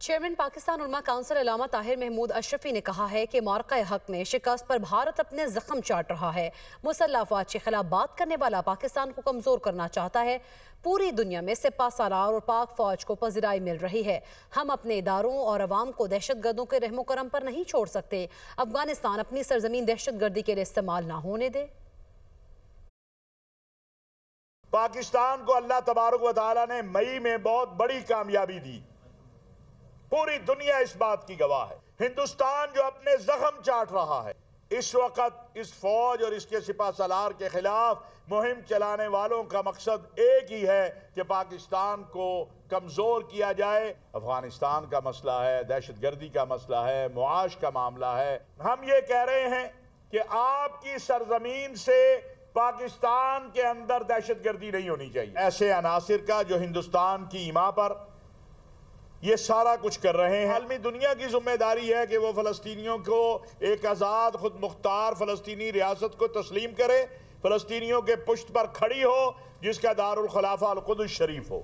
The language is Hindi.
चेयरमैन पाकिस्तान उलमा काउंसिल अल्लामा ताहिर महमूद अशरफी ने कहा है कि मार्का हक में शिकस्त पर भारत अपने जख्म चाट रहा है। मुसल्लह अफवाज के खिलाफ बात करने वाला पाकिस्तान को कमजोर करना चाहता है। पूरी दुनिया में सिपा सालार और पाक फौज को पजीराई मिल रही है। हम अपने इदारों और अवाम को दहशतगर्दों के रहमो करम पर नहीं छोड़ सकते। अफगानिस्तान अपनी सरजमीन दहशतगर्दी के लिए इस्तेमाल ना होने दे। पाकिस्तान को अल्लाह तबारक व तआला ने मई में बहुत बड़ी कामयाबी दी। पूरी दुनिया इस बात की गवाह है। हिंदुस्तान जो अपने जख्म चाट रहा है, इस वक्त इस फौज और इसके सिपा सलार के खिलाफ मुहिम चलाने वालों का मकसद एक ही है कि पाकिस्तान को कमजोर किया जाए। अफगानिस्तान का मसला है, दहशतगर्दी का मसला है, मुआश का मामला है। हम ये कह रहे हैं कि आपकी सरजमीन से पाकिस्तान के अंदर दहशतगर्दी नहीं होनी चाहिए। ऐसे अनासिर का जो हिंदुस्तान की ईमा पर ये सारा कुछ कर रहे हैं। आलमी दुनिया की जिम्मेदारी है कि वो फलस्तीनियों को एक आज़ाद खुद मुख्तार फलस्तीनी रियासत को तस्लीम करे, फलस्तीनियों के पुश्त पर खड़ी हो, जिसका दारुल खिलाफा अल कुद्स शरीफ हो।